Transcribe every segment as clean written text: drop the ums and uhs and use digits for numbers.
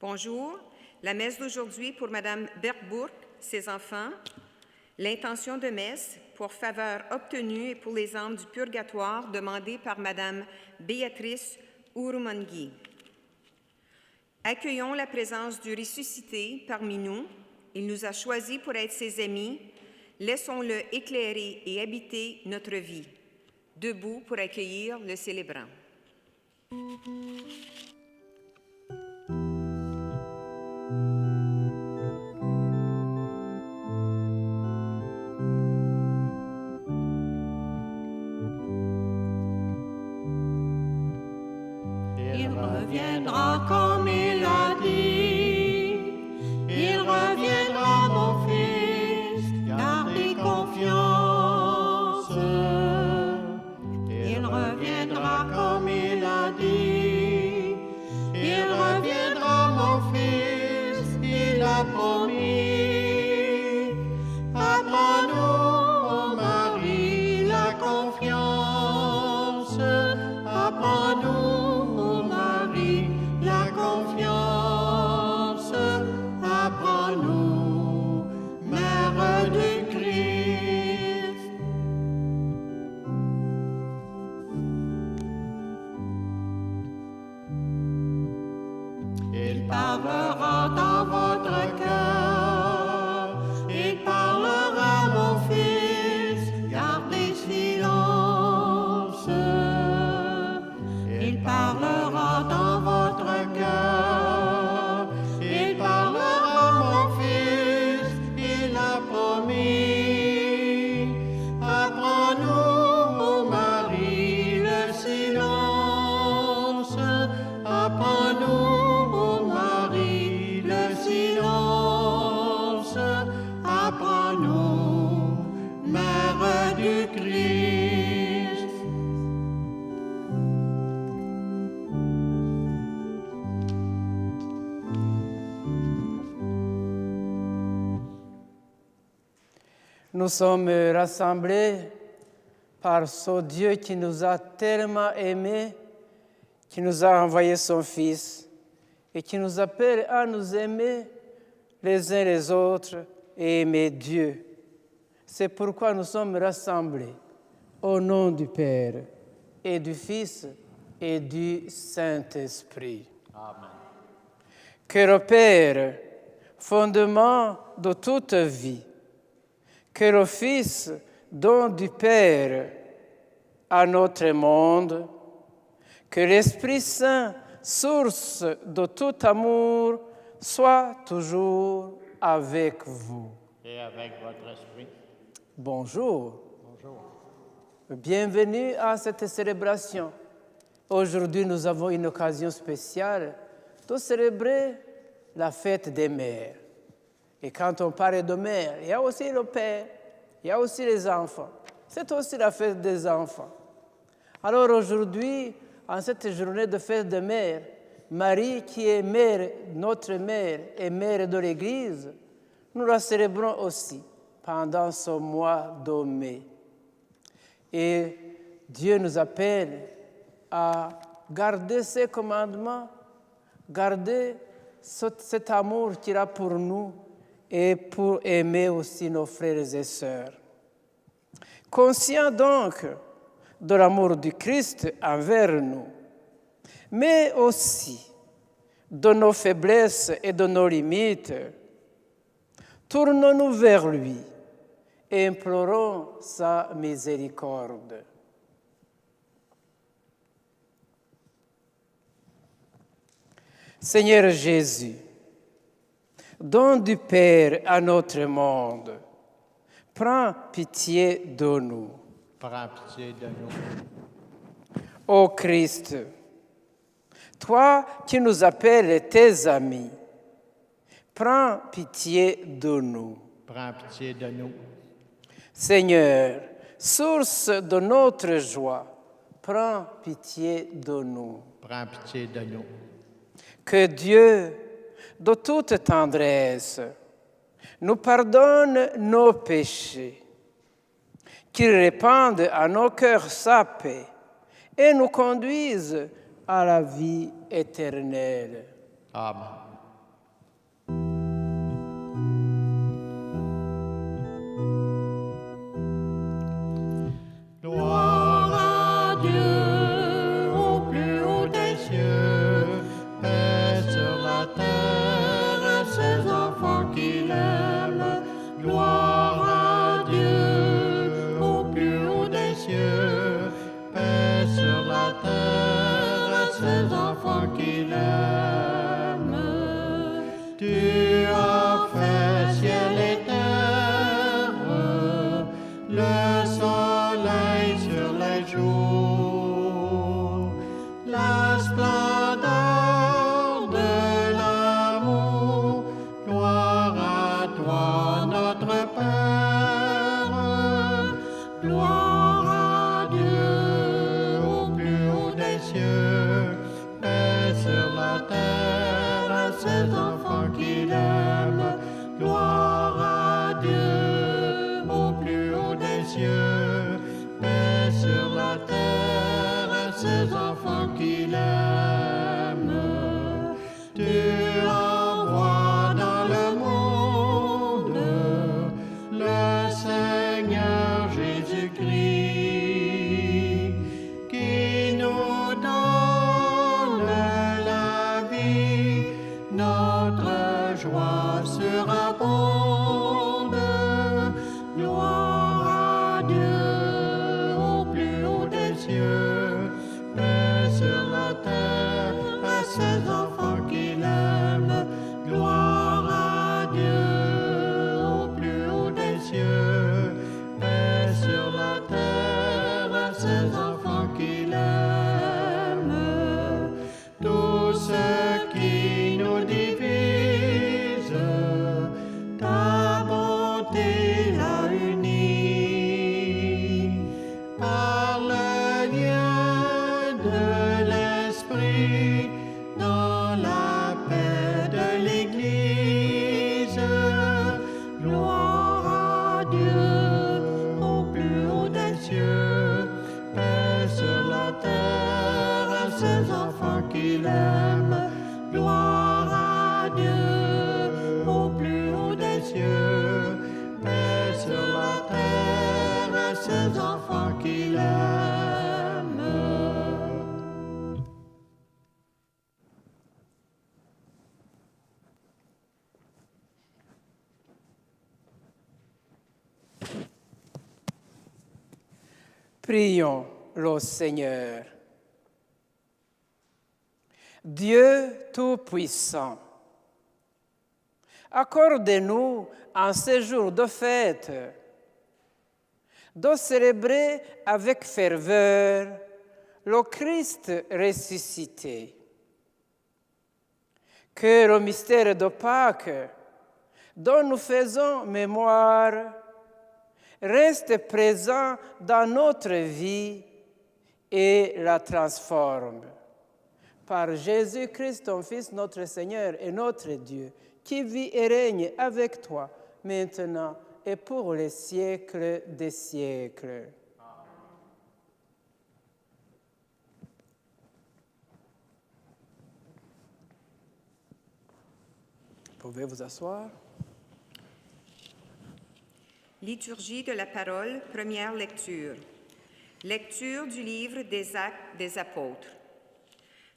Bonjour. La messe d'aujourd'hui pour Mme Bergbourg, ses enfants. L'intention de messe pour faveur obtenue et pour les âmes du purgatoire demandée par Mme Béatrice Urumangui. Accueillons la présence du ressuscité parmi nous. Il nous a choisis pour être ses amis. Laissons-le éclairer et habiter notre vie. Debout pour accueillir le célébrant. Il reviendra comme il a dit, il reviendra mon fils, gardez confiance. Il reviendra comme il a dit, il reviendra mon fils, il a promis. Apprends-nous, ô Marie, la confiance, apprends-nous, ô Marie, la confiance, apprends-nous, Mère du Christ. Il parlera dans votre cœur, il parlera, mon fils, gardez silence. Il parlera dans votre cœur, il parlera, mon fils, il a promis. Apprends-nous, ô Marie, le silence, apprends-nous, ô Marie, le silence, apprends-nous, Mère du Christ. Nous sommes rassemblés par ce Dieu qui nous a tellement aimés, qui nous a envoyé son Fils et qui nous appelle à nous aimer les uns les autres et aimer Dieu. C'est pourquoi nous sommes rassemblés au nom du Père et du Fils et du Saint-Esprit. Amen. Que le Père, fondement de toute vie, que le Fils, don du Père à notre monde, que l'Esprit Saint, source de tout amour, soit toujours avec vous. Et avec votre esprit. Bonjour. Bonjour. Bienvenue à cette célébration. Aujourd'hui, nous avons une occasion spéciale de célébrer la fête des mères. Et quand on parle de mère, il y a aussi le père, il y a aussi les enfants. C'est aussi la fête des enfants. Alors aujourd'hui, en cette journée de fête des mères, Marie, qui est mère, notre mère et mère de l'Église, nous la célébrons aussi pendant ce mois de mai. Et Dieu nous appelle à garder ses commandements, garder cet amour qu'il a pour nous et pour aimer aussi nos frères et sœurs. Conscient donc de l'amour du Christ envers nous, mais aussi de nos faiblesses et de nos limites, tournons-nous vers lui et implorons sa miséricorde. Seigneur Jésus, don du Père à notre monde, prends pitié de nous. Prends pitié de nous. Ô Christ, toi qui nous appelles tes amis, prends pitié de nous. Prends pitié de nous. Seigneur, source de notre joie, prends pitié de nous. Prends pitié de nous. Que Dieu, de toute tendresse, nous pardonne nos péchés, qu'il répande à nos cœurs sa paix et nous conduise à la vie éternelle. Amen. qu'il aime. Tu as fait ciel et terre, le soleil sur les jours, la splendeur de l'amour. Gloire à toi, notre Père. Gloire à Dieu au plus haut des cieux, paix sur la terre à ses enfants qu'il aime. Gloire à Dieu au plus haut des cieux, paix sur la terre à ses enfants qu'il aime. Tu envoies dans le monde le Seigneur Jésus-Christ, qui nous donne la vie, notre joie surabonde. Gloire à Dieu au plus haut des cieux, paix sur la terre à ses enfants qu'il aime. Gloire à Dieu au plus haut des cieux, paix sur la terre à ses enfants qu'il aime. Tout ce qui nous divise, ta bonté l'a uni. Par le lien de l'Esprit, dans la paix de l'Église, gloire à Dieu au plus haut des cieux, paix sur la terre à ses enfants qu'il aime. Gloire à Dieu au plus haut des cieux, paix sur la terre à ses enfants qu'il aime. Prions le Seigneur. Dieu Tout-Puissant, accorde-nous en ce jour de fête de célébrer avec ferveur le Christ ressuscité. Que le mystère de Pâques, dont nous faisons mémoire, reste présent dans notre vie et la transforme. Par Jésus-Christ, ton Fils, notre Seigneur et notre Dieu, qui vit et règne avec toi, maintenant et pour les siècles des siècles. Vous pouvez vous asseoir. Liturgie de la parole, première lecture. Lecture du livre des Actes des Apôtres.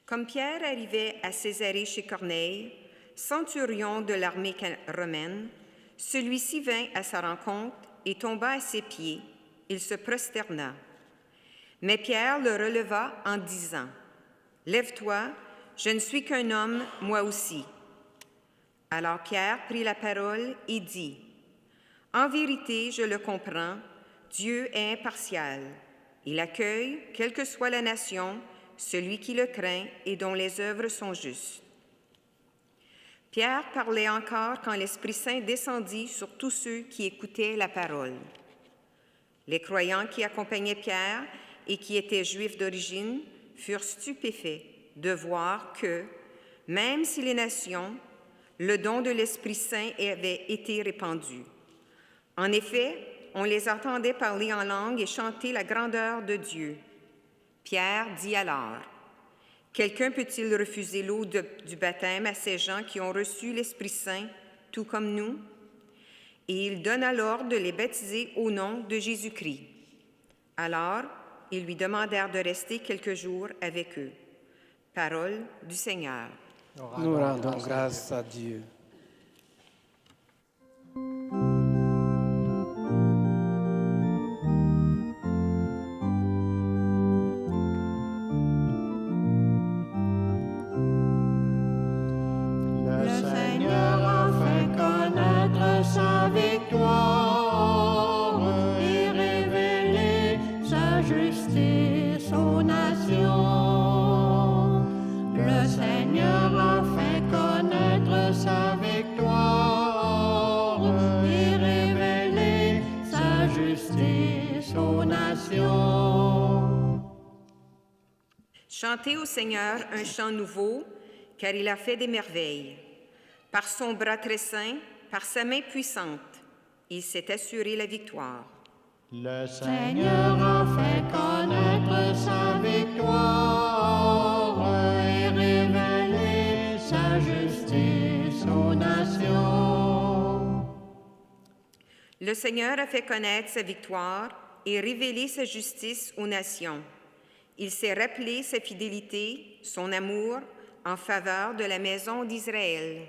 Comme Pierre arrivait à Césarée chez Corneille, centurion de l'armée romaine, celui-ci vint à sa rencontre et tomba à ses pieds. Il se prosterna. Mais Pierre le releva en disant, « Lève-toi, je ne suis qu'un homme, moi aussi. » Alors Pierre prit la parole et dit, « En vérité, je le comprends, Dieu est impartial. Il accueille, quelle que soit la nation, celui qui le craint et dont les œuvres sont justes. » Pierre parlait encore quand l'Esprit Saint descendit sur tous ceux qui écoutaient la parole. Les croyants qui accompagnaient Pierre et qui étaient juifs d'origine furent stupéfaits de voir que, même si les nations, le don de l'Esprit Saint avait été répandu. En effet, on les entendait parler en langue et chanter la grandeur de Dieu. Pierre dit alors, « Quelqu'un peut-il refuser l'eau du baptême à ces gens qui ont reçu l'Esprit Saint, tout comme nous? » Et il donna l'ordre de les baptiser au nom de Jésus-Christ. Alors, ils lui demandèrent de rester quelques jours avec eux. Parole du Seigneur. Nous rendons grâce à Dieu. justice aux nations. Chantez au Seigneur un chant nouveau, car il a fait des merveilles. Par son bras très saint, par sa main puissante, il s'est assuré la victoire. Le Seigneur a fait connaître sa victoire et révélé sa justice aux nations. Le Seigneur a fait connaître sa victoire et révélé sa justice aux nations. Il s'est rappelé sa fidélité, son amour en faveur de la maison d'Israël.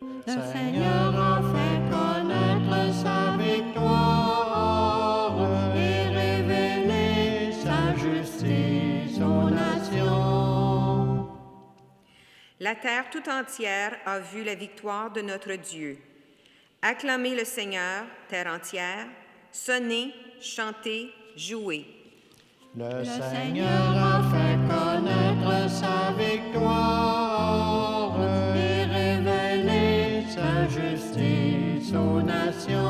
Le Seigneur a fait connaître sa victoire et révélé sa justice aux nations. La terre tout entière a vu la victoire de notre Dieu. Acclamez le Seigneur, terre entière, sonnez, chantez, jouez. Le Seigneur a fait connaître sa victoire et révélé sa justice aux nations.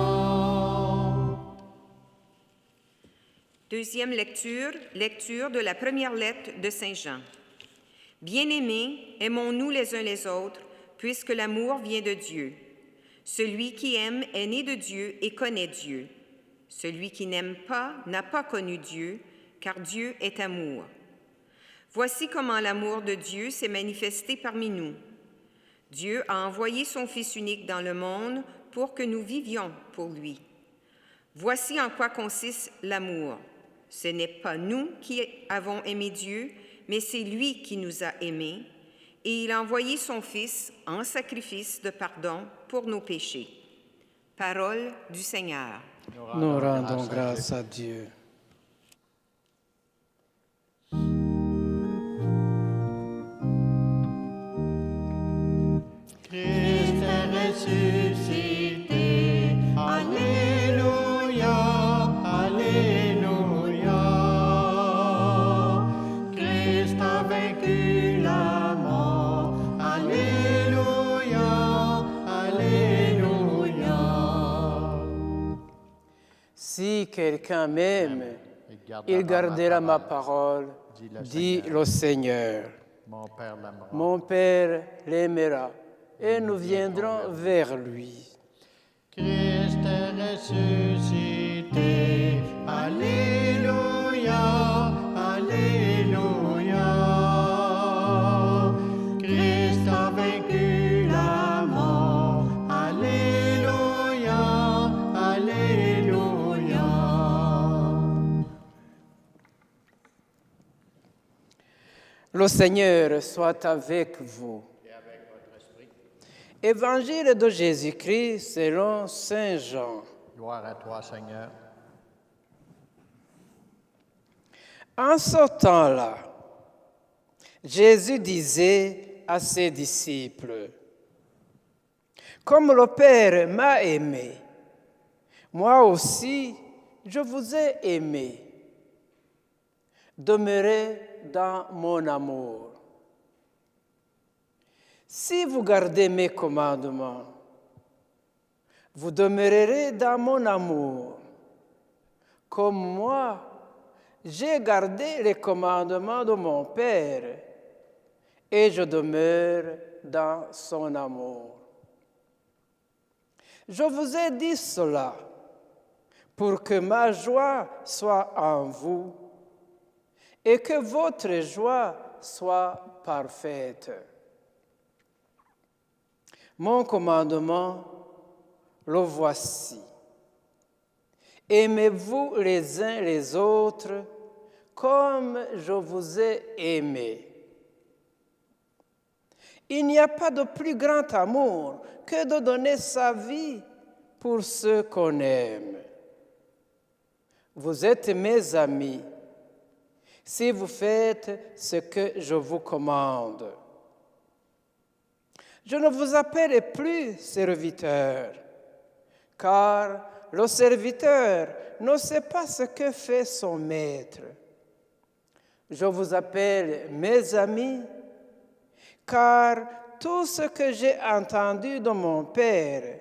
Deuxième lecture, lecture de la première lettre de Saint Jean. Bien-aimés, aimons-nous les uns les autres, puisque l'amour vient de Dieu. Celui qui aime est né de Dieu et connaît Dieu. Celui qui n'aime pas n'a pas connu Dieu, car Dieu est amour. Voici comment l'amour de Dieu s'est manifesté parmi nous. Dieu a envoyé son Fils unique dans le monde pour que nous vivions pour lui. Voici en quoi consiste l'amour. Ce n'est pas nous qui avons aimé Dieu, mais c'est lui qui nous a aimés, et il a envoyé son Fils en sacrifice de pardon pour nos péchés. Parole du Seigneur. Nous rendons grâce à Dieu. Christ est ressuscité, Alléluia, Alléluia. Christ a vaincu la mort, Alléluia, Alléluia. Si quelqu'un m'aime, il gardera ma parole, dit le Seigneur. Mon Père l'aimera. Mon Père l'aimera et nous viendrons vers lui. Christ est ressuscité, Alléluia, Alléluia. Christ a vaincu la mort, Alléluia, Alléluia. Le Seigneur soit avec vous. Évangile de Jésus-Christ selon Saint Jean. Gloire à toi, Seigneur. En ce temps-là, Jésus disait à ses disciples, « Comme le Père m'a aimé, moi aussi je vous ai aimé. Demeurez dans mon amour. Si vous gardez mes commandements, vous demeurerez dans mon amour, comme moi, j'ai gardé les commandements de mon Père et je demeure dans son amour. Je vous ai dit cela pour que ma joie soit en vous et que votre joie soit parfaite. Mon commandement, le voici. Aimez-vous les uns les autres comme je vous ai aimé. Il n'y a pas de plus grand amour que de donner sa vie pour ceux qu'on aime. Vous êtes mes amis si vous faites ce que je vous commande. Je ne vous appelle plus serviteur, car le serviteur ne sait pas ce que fait son maître. Je vous appelle mes amis, car tout ce que j'ai entendu de mon Père,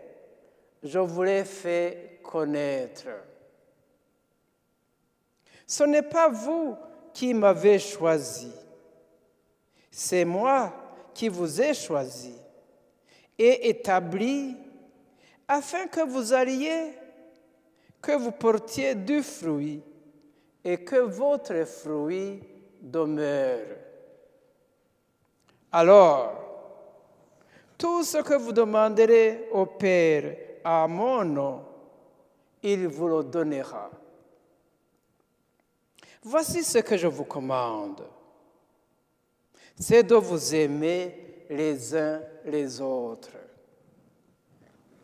je vous l'ai fait connaître. Ce n'est pas vous qui m'avez choisi, c'est moi qui vous ai choisi et établi afin que vous alliez, que vous portiez du fruit et que votre fruit demeure. Alors, tout ce que vous demanderez au Père à mon nom, il vous le donnera. Voici ce que je vous commande, c'est de vous aimer les uns les autres.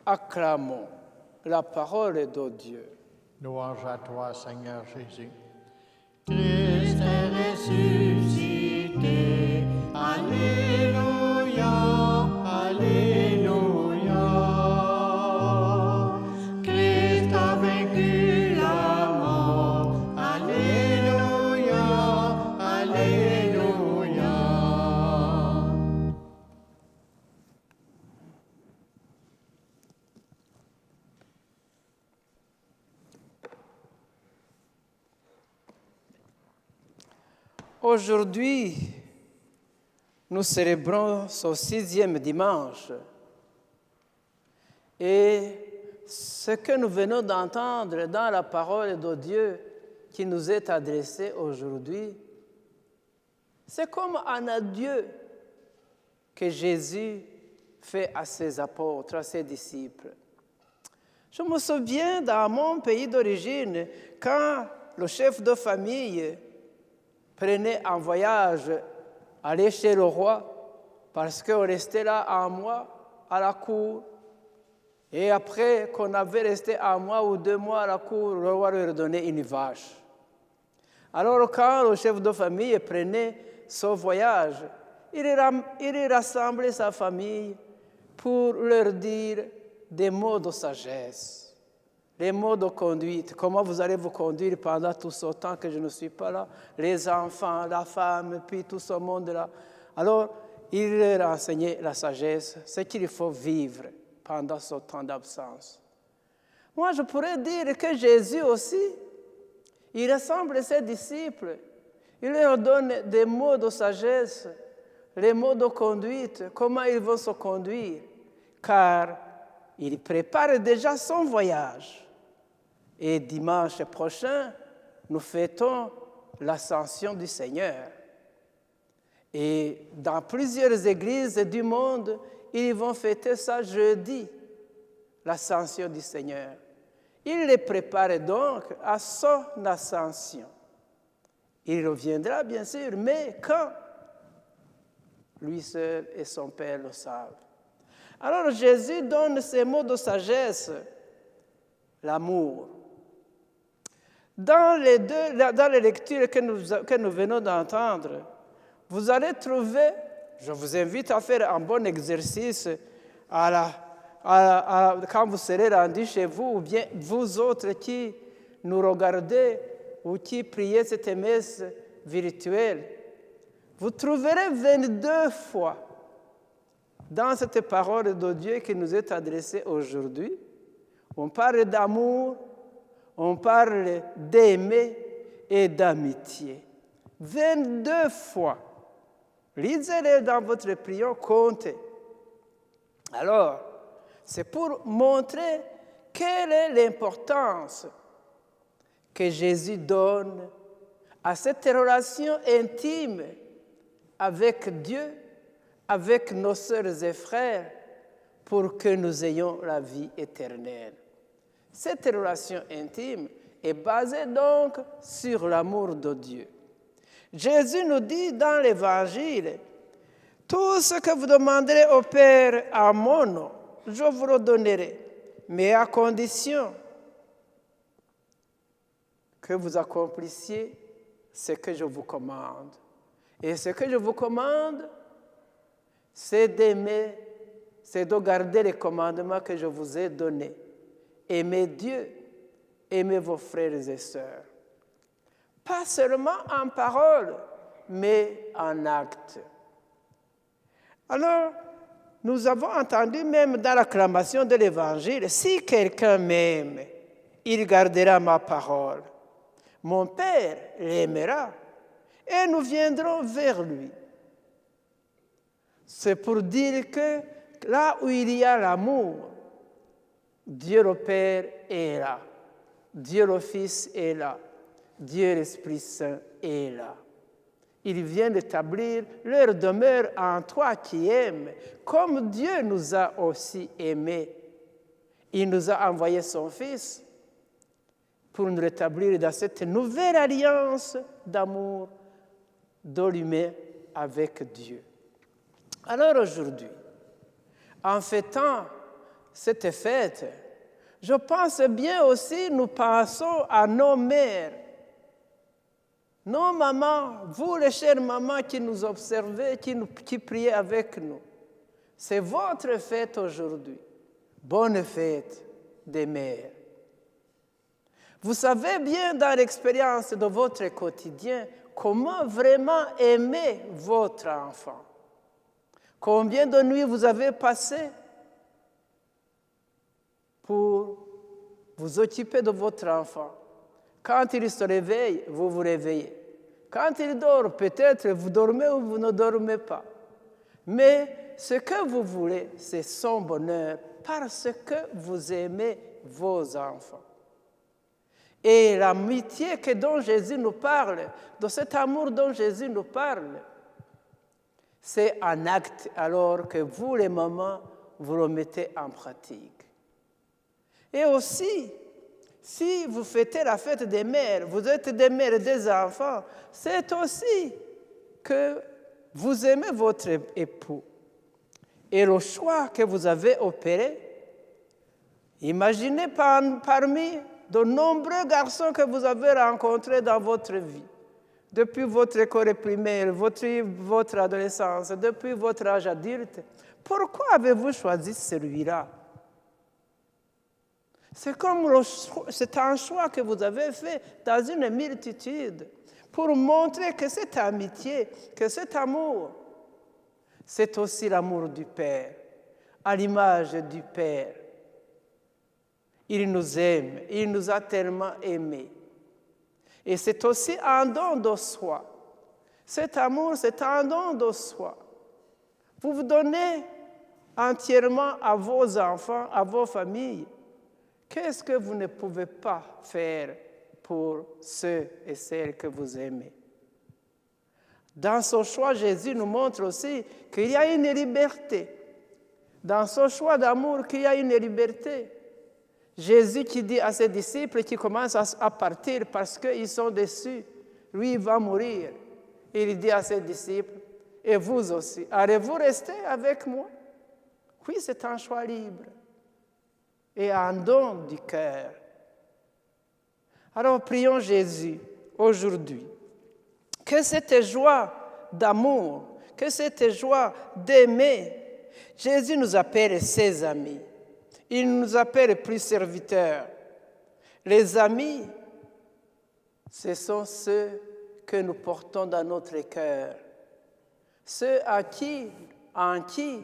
Acclamons la parole de Dieu. Louange à toi, Seigneur Jésus. Christ est ressuscité. Alléluia, Alléluia. Christ a vaincu la mort. Alléluia, Alléluia. Aujourd'hui, nous célébrons ce 6e dimanche. Et ce que nous venons d'entendre dans la parole de Dieu qui nous est adressée aujourd'hui, c'est comme un adieu que Jésus fait à ses apôtres, à ses disciples. Je me souviens dans mon pays d'origine, quand le chef de famille prenait un voyage, allait chez le roi, parce qu'on restait là un mois à la cour. Et après qu'on avait resté un mois ou 2 mois à la cour, le roi leur donnait une vache. Alors quand le chef de famille prenait ce voyage, il rassemblait sa famille pour leur dire des mots de sagesse. Les mots de conduite, comment vous allez vous conduire pendant tout ce temps que je ne suis pas là, les enfants, la femme, puis tout ce monde-là. Alors, il leur enseignait la sagesse, ce qu'il faut vivre pendant ce temps d'absence. Moi, je pourrais dire que Jésus aussi, il rassemble ses disciples, il leur donne des mots de sagesse, les mots de conduite, comment ils vont se conduire, car il prépare déjà son voyage. Et dimanche prochain, nous fêtons l'ascension du Seigneur. Et dans plusieurs églises du monde, ils vont fêter ça jeudi, l'ascension du Seigneur. Il les prépare donc à son ascension. Il reviendra, bien sûr, mais quand? Lui seul et son Père le savent. Alors Jésus donne ces mots de sagesse, l'amour. Dans les lectures que nous venons d'entendre, vous allez trouver, je vous invite à faire un bon exercice quand vous serez rendus chez vous, ou bien vous autres qui nous regardez ou qui priez cette messe virtuelle, vous trouverez 22 fois dans cette parole de Dieu qui nous est adressée aujourd'hui. On parle d'amour, on parle d'aimer et d'amitié. 22 fois. Lisez-les dans votre prière, comptez. Alors, c'est pour montrer quelle est l'importance que Jésus donne à cette relation intime avec Dieu, avec nos sœurs et frères, pour que nous ayons la vie éternelle. Cette relation intime est basée donc sur l'amour de Dieu. Jésus nous dit dans l'Évangile, « Tout ce que vous demanderez au Père à mon nom, je vous le donnerai, mais à condition que vous accomplissiez ce que je vous commande. » Et ce que je vous commande, c'est d'aimer, c'est de garder les commandements que je vous ai donnés. Aimez Dieu, aimez vos frères et sœurs. Pas seulement en parole, mais en acte. Alors, nous avons entendu même dans l'acclamation de l'Évangile, « Si quelqu'un m'aime, il gardera ma parole. mon Père l'aimera et nous viendrons vers lui. C'est pour dire que là où il y a l'amour, Dieu le Père est là, Dieu le Fils est là, Dieu l'Esprit Saint est là. Il vient d'établir leur demeure en toi qui aimes, comme Dieu nous a aussi aimés. Il nous a envoyé son Fils pour nous rétablir dans cette nouvelle alliance d'amour de l'humain avec Dieu. Alors aujourd'hui, en fêtant cette fête, je pense bien aussi, nous pensons à nos mères, nos mamans, vous les chères mamans qui nous observez, qui priez avec nous. C'est votre fête aujourd'hui. Bonne fête des mères. Vous savez bien dans l'expérience de votre quotidien comment vraiment aimer votre enfant. Combien de nuits vous avez passé pour vous occuper de votre enfant. Quand il se réveille, vous vous réveillez. Quand il dort, peut-être vous dormez ou vous ne dormez pas. Mais ce que vous voulez, c'est son bonheur parce que vous aimez vos enfants. Et l'amitié dont Jésus nous parle, de cet amour dont Jésus nous parle, c'est un acte alors que vous, les mamans, vous le mettez en pratique. Et aussi, si vous fêtez la fête des mères, vous êtes des mères et des enfants, c'est aussi que vous aimez votre époux. Et le choix que vous avez opéré, imaginez parmi de nombreux garçons que vous avez rencontrés dans votre vie, depuis votre école primaire, votre adolescence, depuis votre âge adulte, pourquoi avez-vous choisi celui-là? C'est un choix que vous avez fait dans une multitude pour montrer que cette amitié, que cet amour, c'est aussi l'amour du Père, à l'image du Père. Il nous aime, il nous a tellement aimés. Et c'est aussi un don de soi. Cet amour, c'est un don de soi. Vous vous donnez entièrement à vos enfants, à vos familles. Qu'est-ce que vous ne pouvez pas faire pour ceux et celles que vous aimez? Dans ce choix, Jésus nous montre aussi qu'il y a une liberté. Dans ce choix d'amour, qu'il y a une liberté. Jésus qui dit à ses disciples qui commencent à partir parce qu'ils sont déçus, lui il va mourir. Il dit à ses disciples, et vous aussi, allez-vous rester avec moi? Oui, c'est un choix libre et un don du cœur. Alors prions Jésus aujourd'hui, que cette joie d'amour, que cette joie d'aimer, Jésus nous appelle ses amis. Il nous appelle plus serviteurs. Les amis, ce sont ceux que nous portons dans notre cœur. Ceux en qui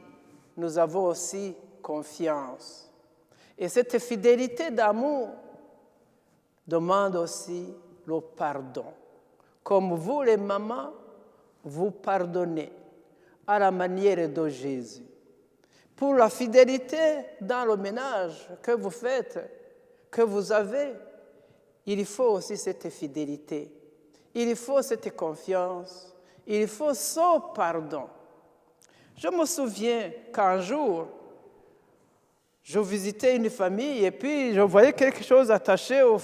nous avons aussi confiance. Et cette fidélité d'amour demande aussi le pardon. Comme vous, les mamans, vous pardonnez à la manière de Jésus. Pour la fidélité dans le ménage que vous faites, que vous avez, il faut aussi cette fidélité. Il faut cette confiance. Il faut ce pardon. Je me souviens qu'un jour, je visitais une famille et puis je voyais quelque chose attaché au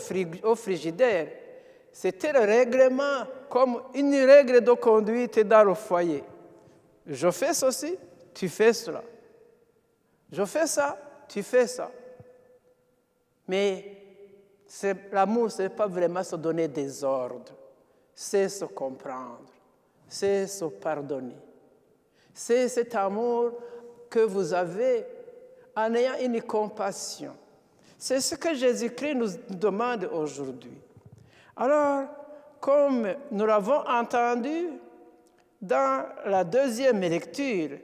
frigidaire. C'était le règlement, comme une règle de conduite dans le foyer. Je fais ceci, tu fais cela. Je fais ça, tu fais ça. Mais l'amour, ce n'est pas vraiment se donner des ordres. C'est se comprendre. C'est se pardonner. C'est cet amour que vous avez en ayant une compassion. C'est ce que Jésus-Christ nous demande aujourd'hui. Alors, comme nous l'avons entendu dans la deuxième lecture,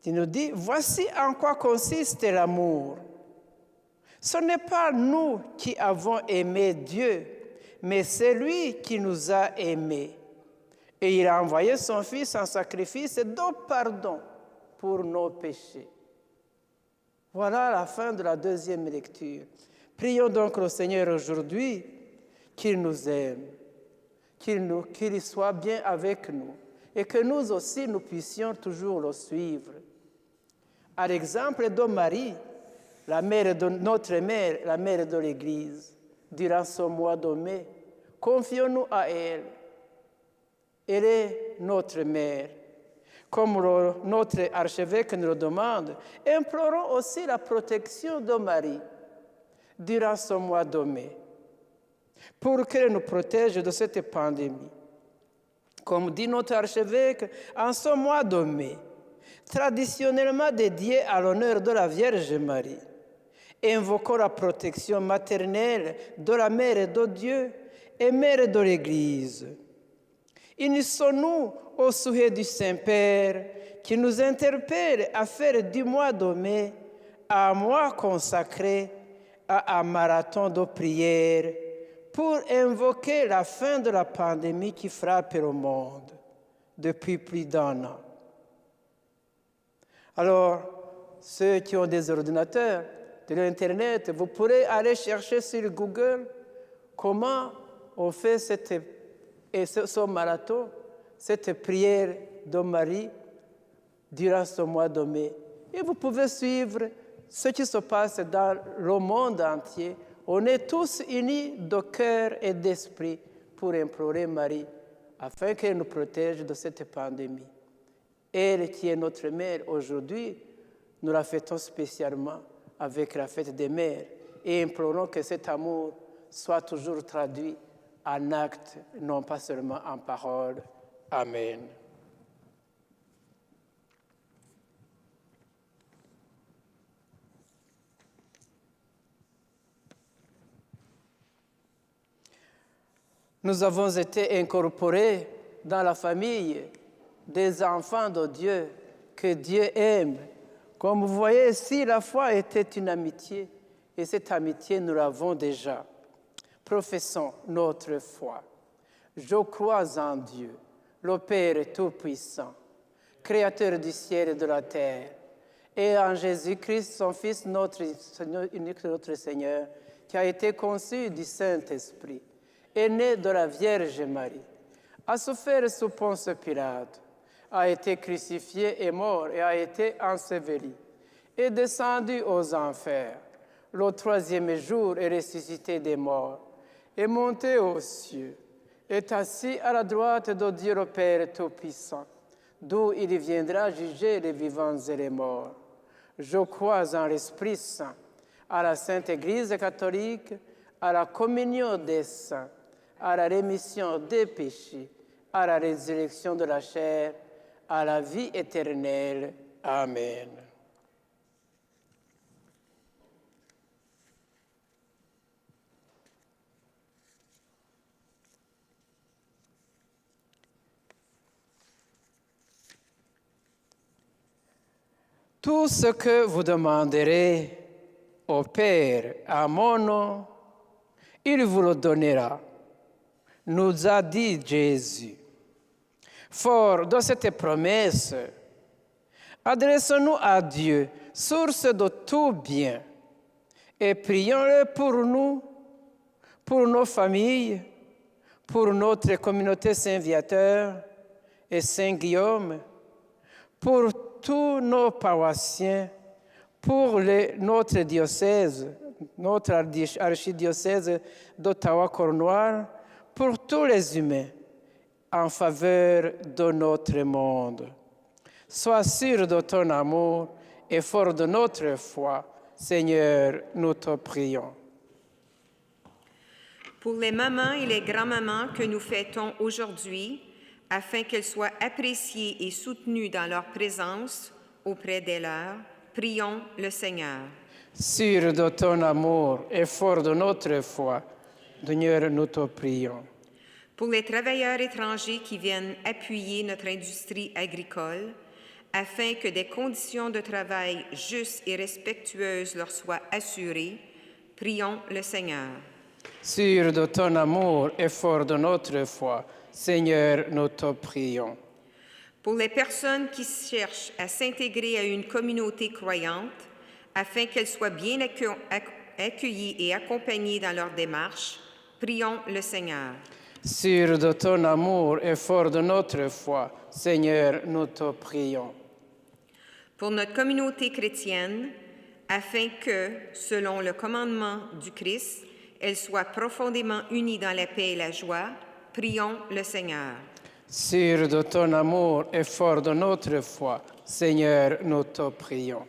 il nous dit, voici en quoi consiste l'amour. Ce n'est pas nous qui avons aimé Dieu, mais c'est lui qui nous a aimés. Et il a envoyé son Fils en sacrifice et donne pardon pour nos péchés. Voilà la fin de la deuxième lecture. Prions donc le Seigneur aujourd'hui qu'il nous aime, qu'il soit bien avec nous et que nous aussi nous puissions toujours le suivre. À l'exemple de Marie, la mère de notre mère, la mère de l'Église, durant ce mois de mai, confions-nous à elle. Elle est notre mère. Comme notre archevêque nous le demande, implorons aussi la protection de Marie durant ce mois de mai, pour qu'elle nous protège de cette pandémie. Comme dit notre archevêque, en ce mois de mai, traditionnellement dédié à l'honneur de la Vierge Marie, invoquons la protection maternelle de la Mère de Dieu et Mère de l'Église. Unissons-nous au souhait du Saint-Père qui nous interpelle à faire du mois de mai un mois consacré à un marathon de prière pour invoquer la fin de la pandémie qui frappe le monde depuis plus d'1 an. Alors, ceux qui ont des ordinateurs, de l'Internet, vous pourrez aller chercher sur Google comment on fait ce marathon, cette prière de Marie durant ce mois de mai. Et vous pouvez suivre ce qui se passe dans le monde entier. On est tous unis de cœur et d'esprit pour implorer Marie afin qu'elle nous protège de cette pandémie. Elle qui est notre mère aujourd'hui, nous la fêtons spécialement avec la fête des mères et implorons que cet amour soit toujours traduit en actes, non pas seulement en paroles. Amen. Nous avons été incorporés dans la famille des enfants de Dieu que Dieu aime. Comme vous voyez ici, la foi était une amitié et cette amitié, nous l'avons déjà. Professons notre foi. Je crois en Dieu, le Père Tout-Puissant, Créateur du ciel et de la terre, et en Jésus-Christ, son Fils, notre unique, notre Seigneur, qui a été conçu du Saint-Esprit, est né de la Vierge Marie, a souffert sous Ponce Pilate, a été crucifié et mort et a été enseveli, est descendu aux enfers. Le 3e jour est ressuscité des morts, est monté aux cieux, est assis à la droite de Dieu le Père Tout-Puissant, d'où il viendra juger les vivants et les morts. Je crois en l'Esprit Saint, à la Sainte Église catholique, à la communion des saints, à la rémission des péchés, à la résurrection de la chair, à la vie éternelle. Amen. Tout ce que vous demanderez au Père à mon nom, il vous le donnera, nous a dit Jésus. Fort de cette promesse, adressons-nous à Dieu, source de tout bien, et prions-le pour nous, pour nos familles, pour notre communauté Saint-Viateur et Saint-Guillaume, pour tous nos paroissiens, pour notre diocèse, notre archidiocèse d'Ottawa-Cornwall, pour tous les humains, en faveur de notre monde. Sois sûr de ton amour et fort de notre foi. Seigneur, nous te prions. Pour les mamans et les grands-mamans que nous fêtons aujourd'hui, afin qu'elles soient appréciées et soutenues dans leur présence auprès des leurs, prions le Seigneur. Sûr de ton amour et fort de notre foi, Seigneur, nous te prions. Pour les travailleurs étrangers qui viennent appuyer notre industrie agricole, afin que des conditions de travail justes et respectueuses leur soient assurées, prions le Seigneur. Sûr de ton amour et fort de notre foi, Seigneur, nous te prions. Pour les personnes qui cherchent à s'intégrer à une communauté croyante, afin qu'elles soient bien accueillies et accompagnées dans leur démarche, prions le Seigneur. Sûr de ton amour et fort de notre foi, Seigneur, nous te prions. Pour notre communauté chrétienne, afin que, selon le commandement du Christ, elle soit profondément unie dans la paix et la joie, prions le Seigneur. Sûr de ton amour et fort de notre foi, Seigneur, nous te prions.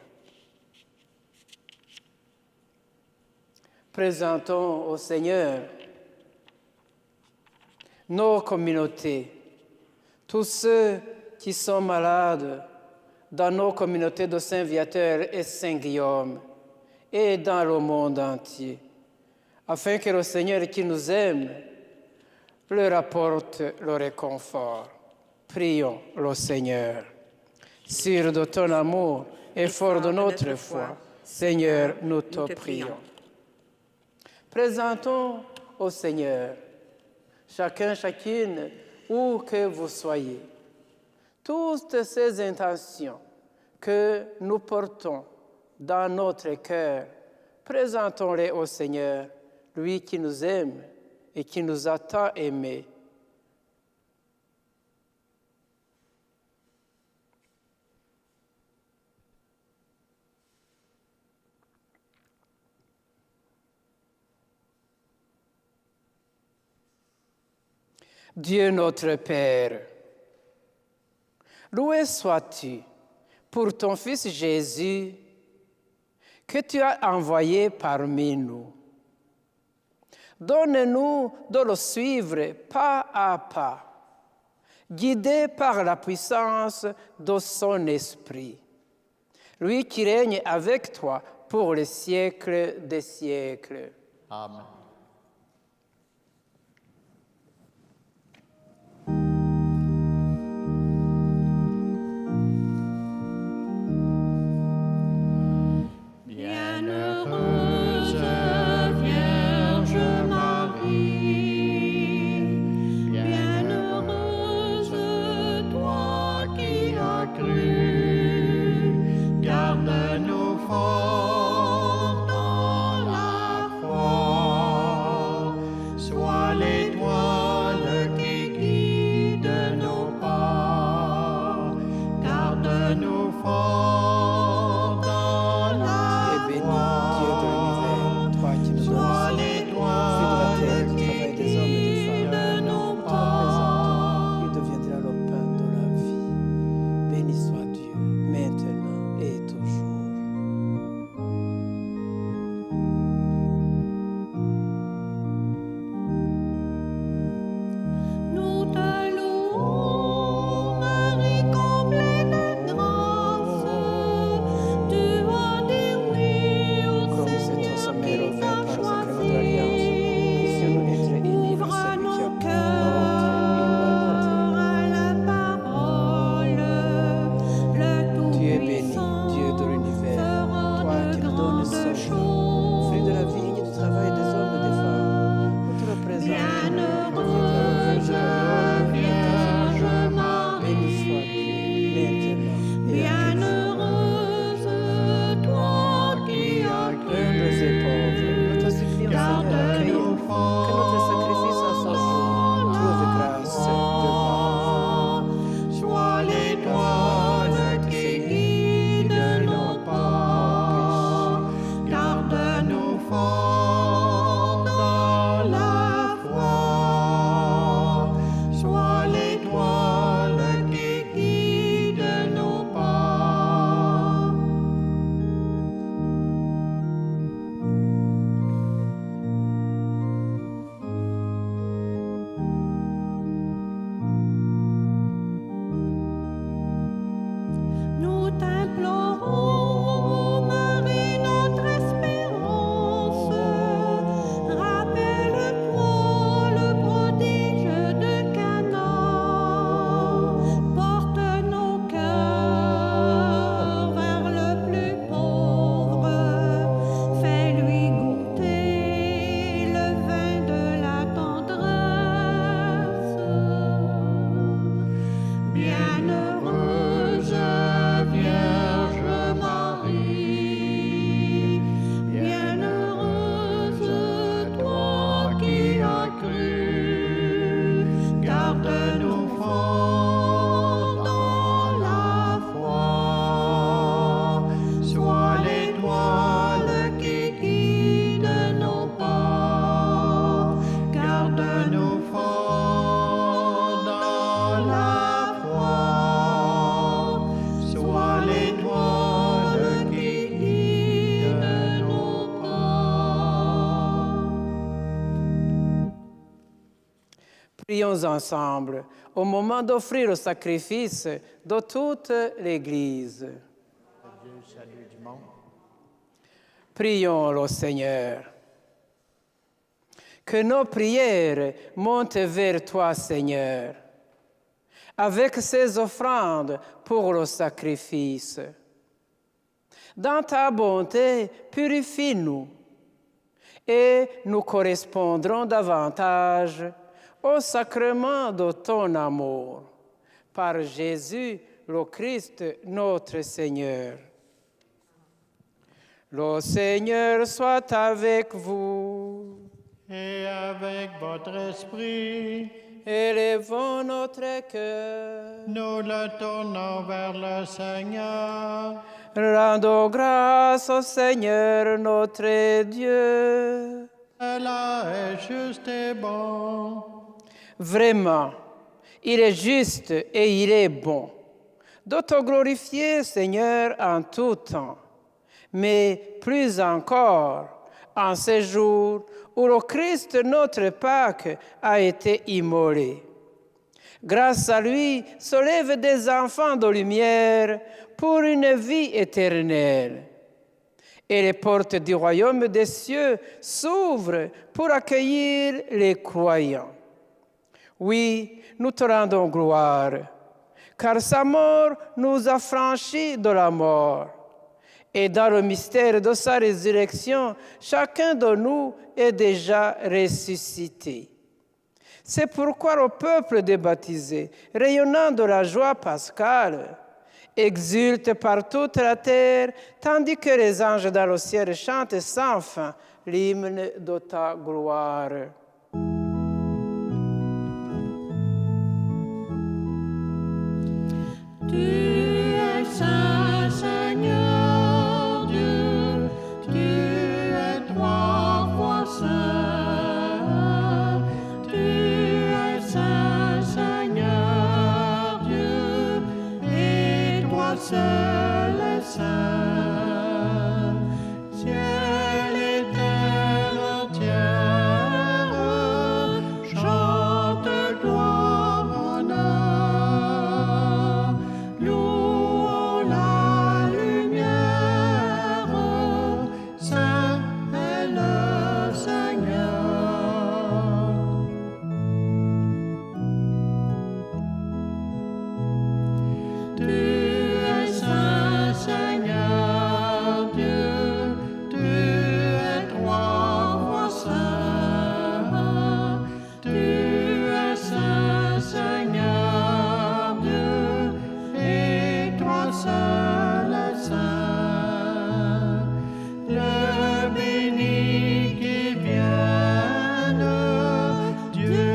Présentons au Seigneur nos communautés, tous ceux qui sont malades dans nos communautés de Saint-Viateur et Saint-Guillaume et dans le monde entier, afin que le Seigneur qui nous aime leur apporte le réconfort. Prions le Seigneur. Sûr de ton amour et fort de notre foi, Seigneur, nous te prions. Présentons au Seigneur, chacun, chacune, où que vous soyez, toutes ces intentions que nous portons dans notre cœur, présentons-les au Seigneur, lui qui nous aime et qui nous a tant aimés. Dieu notre Père, loué sois-tu pour ton Fils Jésus que tu as envoyé parmi nous. Donne-nous de le suivre pas à pas, guidé par la puissance de son Esprit, lui qui règne avec toi pour les siècles des siècles. Amen. Bienheureuse Vierge Marie, bienheureuse toi qui as cru, garde-nous forts dans la foi, sois l'étoile qui guide nos pas, garde-nous forts dans la Et béni, Dieu de l'univers, toi qui nous donnes Sois le fruit de la terre, du travail des hommes et des femmes, nous te présentons, il deviendra le pain de la vie. Béni soit Dieu, maintenant et toujours. Prions ensemble au moment d'offrir le sacrifice de toute l'Église. Que Dieu salue du monde. Prions le Seigneur. Que nos prières montent vers toi, Seigneur, avec ces offrandes pour le sacrifice. Dans ta bonté, purifie-nous et nous correspondrons davantage au sacrement de ton amour. Par Jésus, le Christ, notre Seigneur. Le Seigneur soit avec vous. Et avec votre esprit, Élevons notre cœur. nous le tournons vers le Seigneur. Rendons grâce au Seigneur notre Dieu. Cela est juste et bon. Vraiment, il est juste et il est bon de te glorifier, Seigneur, en tout temps, mais plus encore en ces jours où le Christ, notre Pâque, a été immolé. Grâce à lui, se lèvent des enfants de lumière pour une vie éternelle. Et les portes du royaume des cieux s'ouvrent pour accueillir les croyants. Oui, nous te rendons gloire, car sa mort nous a franchis de la mort. Et dans le mystère de sa résurrection, chacun de nous est déjà ressuscité. C'est pourquoi le peuple des baptisés, rayonnant de la joie pascale, exulte par toute la terre, tandis que les anges dans le ciel chantent sans fin l'hymne de ta gloire. Tu es saint, Seigneur Dieu, tu es trois fois saint. Tu es saint, Seigneur Dieu, et toi seul es saint. Ciel et terre entière chante gloire, honneur. Louons la lumière, saint est le Seigneur. Tu es saint, Seigneur Dieu, tu es trois fois saint. Tu es saint, Seigneur Dieu, et toi seul es saint. Le béni qui vienne, Dieu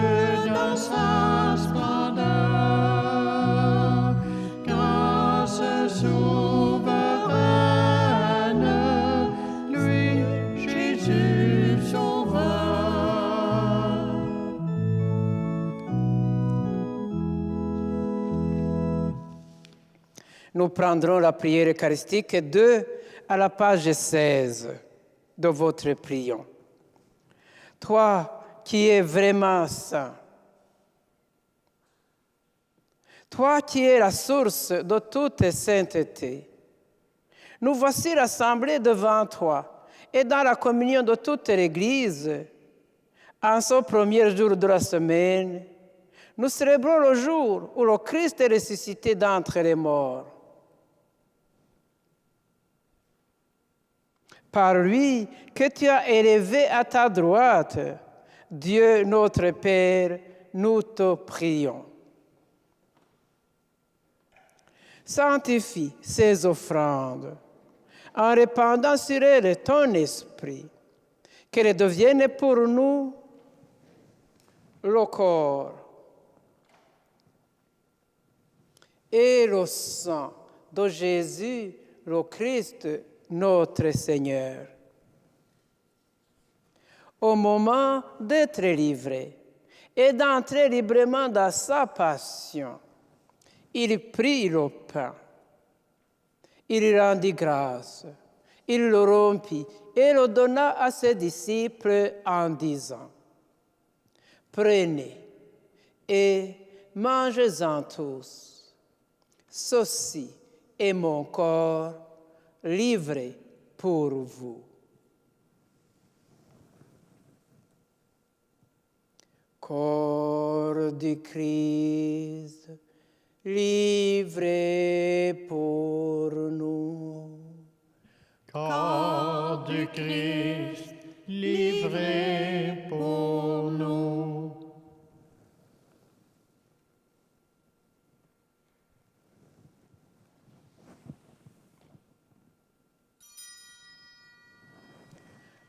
dans sa splendeur, grâce souveraine, lui, Jésus Sauveur. Nous prendrons la prière eucharistique 2 à la page 16 de votre prion. Toi qui es vraiment saint, toi qui es la source de toute sainteté, nous voici rassemblés devant toi et dans la communion de toute l'Église. En ce premier jour de la semaine, nous célébrons le jour où le Christ est ressuscité d'entre les morts. Par lui que tu as élevé à ta droite, Dieu notre Père, nous te prions. Sanctifie ces offrandes en répandant sur elles ton esprit, qu'elles deviennent pour nous le corps et le sang de Jésus, le Christ, notre Seigneur. Au moment d'être livré et d'entrer librement dans sa passion, il prit le pain, il rendit grâce, il le rompit et le donna à ses disciples en disant: Prenez et mangez-en tous. Ceci est mon corps livré pour vous. Corps du Christ, livré pour nous. Corps du Christ, livré pour nous.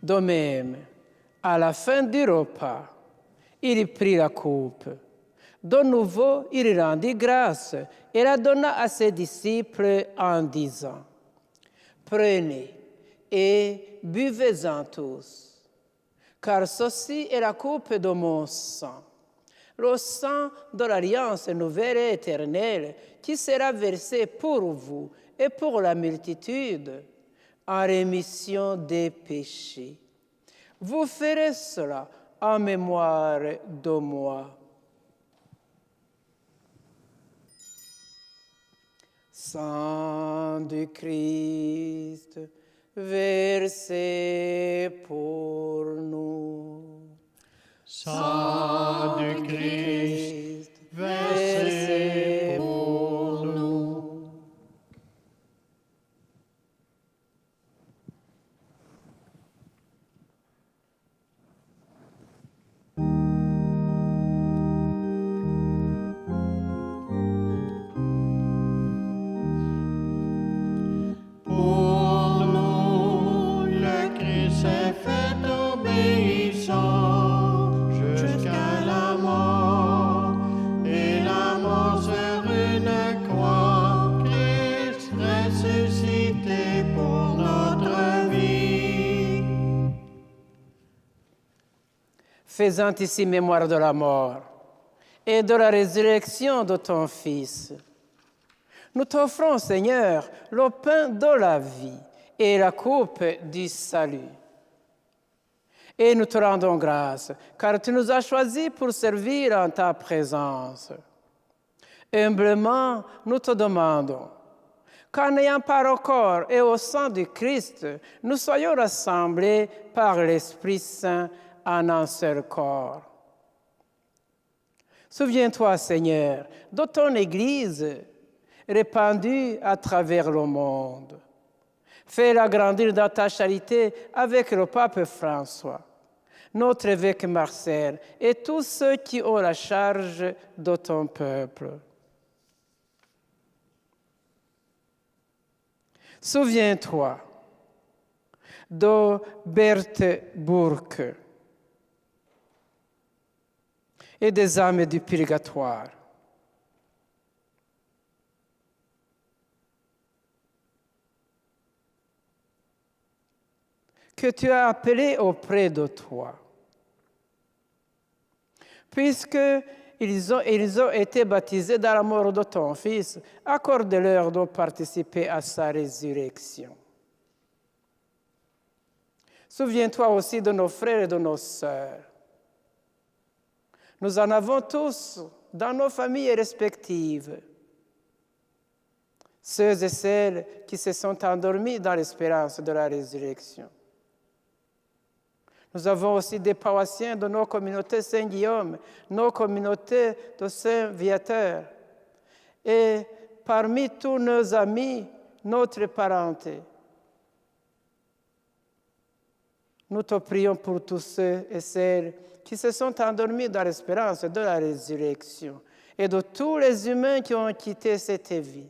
De même, à la fin du repas, il prit la coupe. De nouveau, il rendit grâce et la donna à ses disciples en disant, « Prenez et buvez-en tous, car ceci est la coupe de mon sang, le sang de l'alliance nouvelle et éternelle qui sera versé pour vous et pour la multitude en rémission des péchés. Vous ferez cela en mémoire de moi. » Sang du Christ, versé pour nous. Sang du Christ, versé pour nous. Pour nous, le Christ s'est fait obéissant jusqu'à la mort, et la mort sur une croix. Christ ressuscité pour notre vie. Faisant ici mémoire de la mort et de la résurrection de ton Fils, nous t'offrons, Seigneur, le pain de la vie et la coupe du salut. Et nous te rendons grâce, car tu nous as choisis pour servir en ta présence. Humblement, nous te demandons qu'en n'ayant pas au corps et au sang du Christ, nous soyons rassemblés par l'Esprit Saint en un seul corps. Souviens-toi, Seigneur, de ton Église répandue à travers le monde. Fais-la grandir dans ta charité avec le pape François, notre évêque Marcel et tous ceux qui ont la charge de ton peuple. Souviens-toi de Berthe Bourque et des âmes du purgatoire. Que tu as appelés auprès de toi. Puisqu'ils ont été baptisés dans la mort de ton Fils, accorde-leur de participer à sa résurrection. Souviens-toi aussi de nos frères et de nos sœurs. Nous en avons tous dans nos familles respectives. Ceux et celles qui se sont endormis dans l'espérance de la résurrection. Nous avons aussi des paroissiens de nos communautés Saint-Guillaume, nos communautés de Saint-Viateur. Et parmi tous nos amis, notre parenté. Nous te prions pour tous ceux et celles qui se sont endormis dans l'espérance de la résurrection et de tous les humains qui ont quitté cette vie.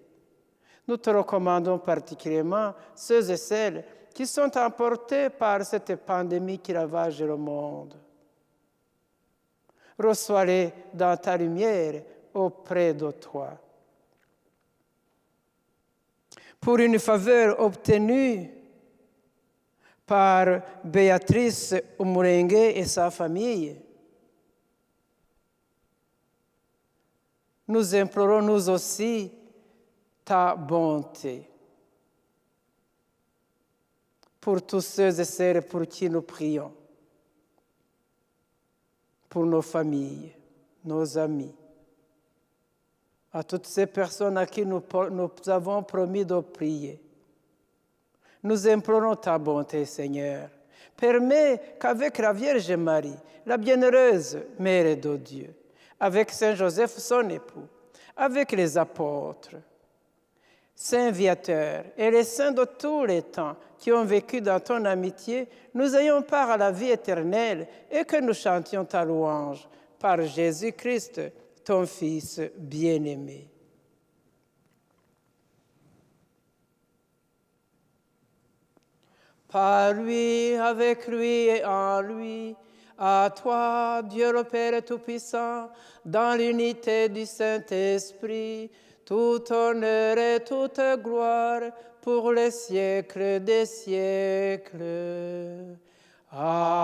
Nous te recommandons particulièrement ceux et celles qui sont emportés par cette pandémie qui ravage le monde. Reçois-les dans ta lumière auprès de toi. Pour une faveur obtenue par Béatrice Umurengue et sa famille, nous implorons nous aussi ta bonté. Pour tous ceux et celles pour qui nous prions, pour nos familles, nos amis, à toutes ces personnes à qui nous avons promis de prier. Nous implorons ta bonté, Seigneur. Permets qu'avec la Vierge Marie, la bienheureuse Mère de Dieu, avec Saint Joseph, son époux, avec les apôtres, Saint Viateur et les saints de tous les temps qui ont vécu dans ton amitié, nous ayons part à la vie éternelle et que nous chantions ta louange par Jésus-Christ, ton Fils bien-aimé. Par lui, avec lui et en lui, à toi, Dieu le Père Tout-Puissant, dans l'unité du Saint-Esprit, tout honneur et toute gloire pour les siècles des siècles. Amen.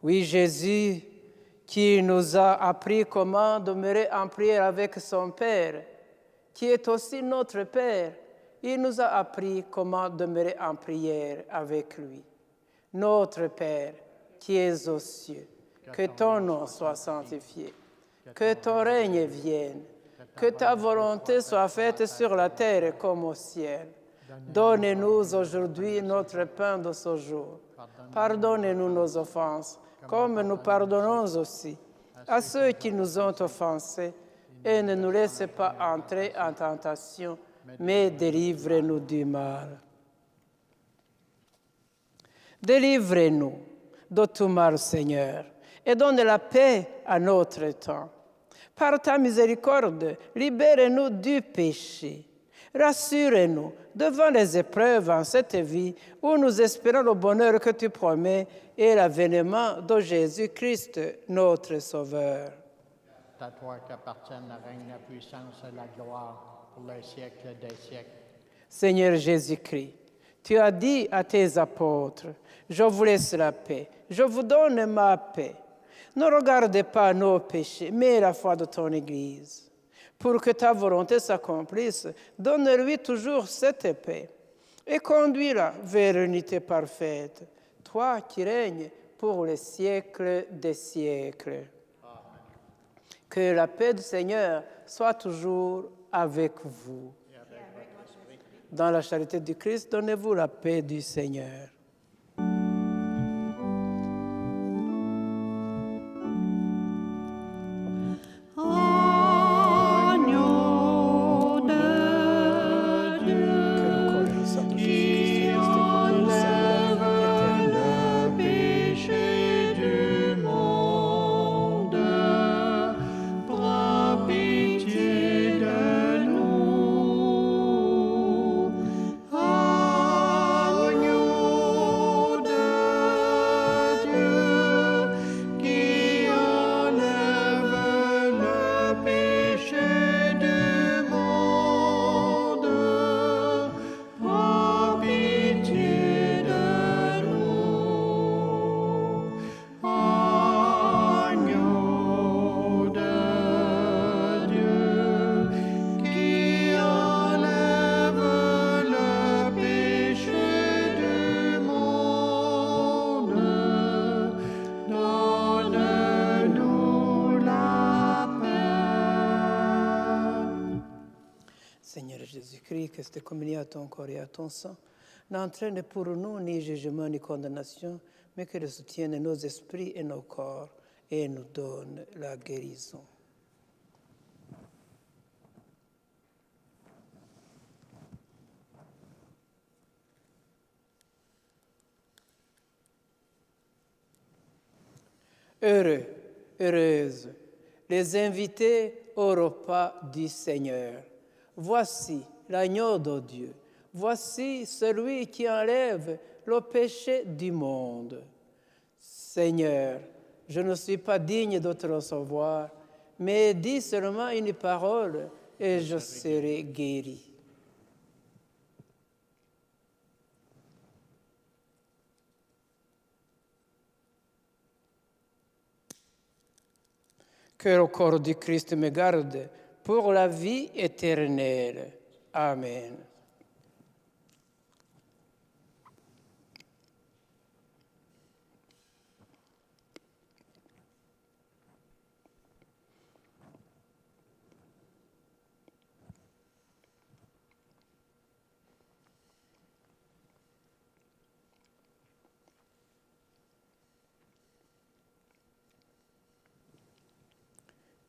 Oui, Jésus, qui nous a appris comment demeurer en prière avec son Père, qui est aussi notre Père, il nous a appris comment demeurer en prière avec lui. Notre Père, qui es aux cieux, que ton nom soit sanctifié, que ton règne vienne, que ta volonté soit faite sur la terre comme au ciel. Donne-nous aujourd'hui notre pain de ce jour. Pardonne-nous nos offenses, comme nous pardonnons aussi à ceux qui nous ont offensés, et ne nous laisse pas entrer en tentation, mais délivre-nous du mal. Délivre-nous de tout mal, Seigneur, et donne la paix à notre temps. Par ta miséricorde, libère-nous du péché. Rassure-nous devant les épreuves en cette vie où nous espérons le bonheur que tu promets et l'avènement de Jésus-Christ, notre Sauveur. C'est à toi qu'appartiennent la règne, la puissance et la gloire pour les siècles des siècles. Seigneur Jésus-Christ, tu as dit à tes apôtres, « Je vous laisse la paix, je vous donne ma paix. Ne regarde pas nos péchés, mais la foi de ton Église. Pour que ta volonté s'accomplisse, donne-lui toujours cette paix et conduis-la vers l'unité parfaite, toi qui règnes pour les siècles des siècles. » Que la paix du Seigneur soit toujours avec vous. Dans la charité du Christ, donnez-vous la paix du Seigneur. Agneau de Dieu, Que le corps et le sang de qui Jésus-Christ enlève éternel. le péché du monde, prends pitié de nous. Agneau de Dieu, qui enlève le péché du monde, prends pitié de nous. Agneau de Dieu, qui enlève le péché du monde, donne-nous la paix. Seigneur Jésus-Christ, que cette communion à ton corps et à ton sang n'entraîne pour nous ni jugement ni condamnation, mais qu'elle soutienne nos esprits et nos corps et nous donne la guérison. Heureux, heureuses, les invités au repas du Seigneur. Voici l'agneau de Dieu. Voici celui qui enlève le péché du monde. Seigneur, je ne suis pas digne de te recevoir, mais dis seulement une parole et je serai guéri. Que le corps du Christ me garde pour la vie éternelle. Amen.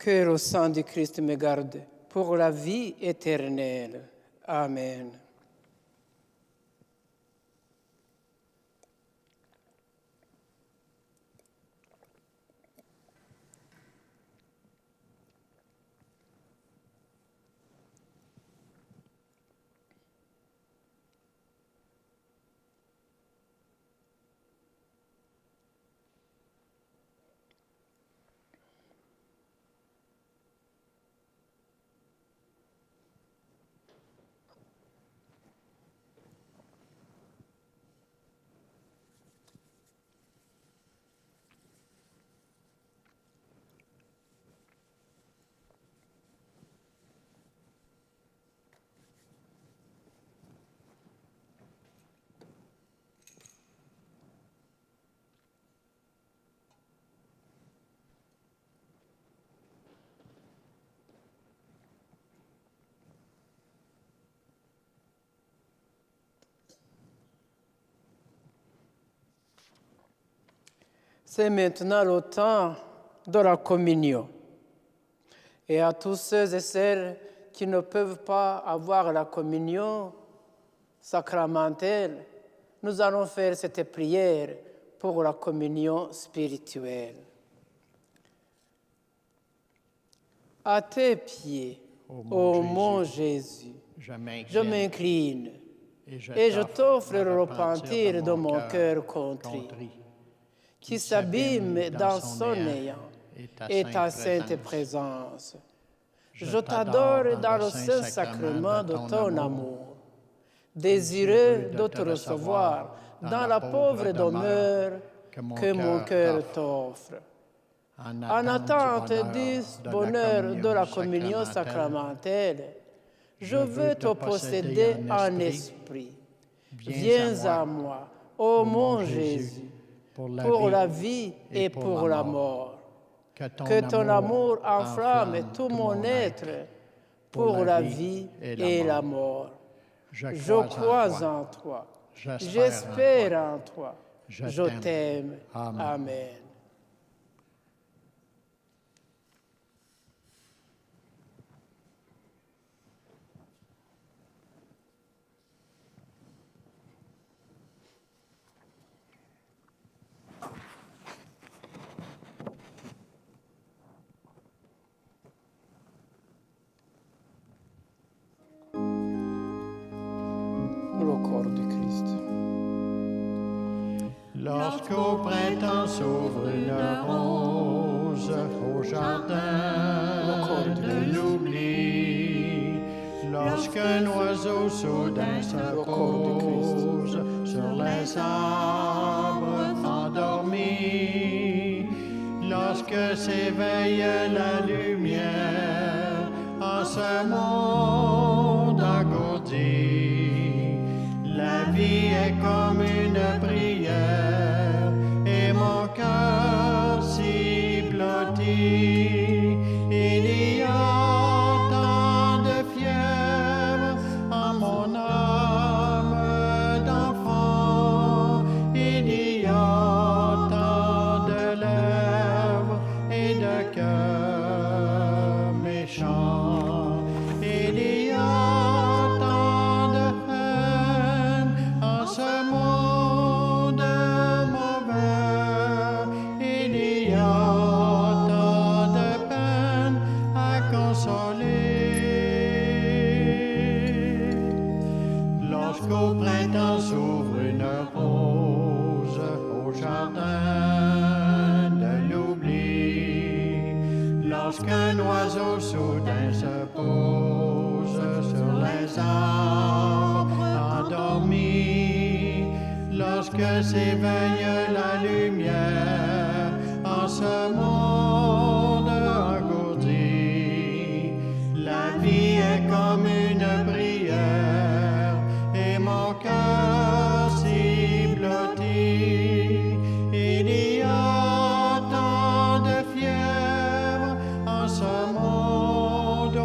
Que le sang du Christ me garde pour la vie éternelle. Amen. C'est maintenant le temps de la communion. Et à tous ceux et celles qui ne peuvent pas avoir la communion sacramentelle, nous allons faire cette prière pour la communion spirituelle. À tes pieds, ô mon Jésus, je m'incline et je t'offre le repentir de mon cœur contrit, qui s'abîme dans son néant et ta sainte présence. Je t'adore dans le saint sacrement de ton amour, désireux de te recevoir dans la pauvre demeure que mon cœur t'offre. En attente du bonheur de la communion sacramentelle, je veux te posséder en esprit. Viens à moi, ô mon Jésus, pour la vie et pour la mort. Que ton amour enflamme tout mon être pour la vie et la mort. Je crois en toi, j'espère en toi, je t'aime. Amen. Le corps du Christ. Lorsqu'au printemps s'ouvre une rose au jardin de l'oubli, lorsqu'un oiseau soudain se pose sur les arbres endormis, lorsque s'éveille la lumière en ce monde engourdi, la vie est comme une prière et mon cœur s'y blottit. Il y a tant de fièvre en mon âme d'enfant. Il y a tant de lèvres et de cœurs méchants. Il y a tant de haine en ce monde mauvais. Il y a tant de peine à consoler. Lorsqu'au printemps s'ouvre une rose au jardin de l'oubli, lorsqu'un oiseau soudain se pose sur les arbres endormis, lorsque s'éveille la lumière en ce monde engourdi, la vie est comme une prière et mon cœur s'y blottit. Il y a tant de fièvre en ce monde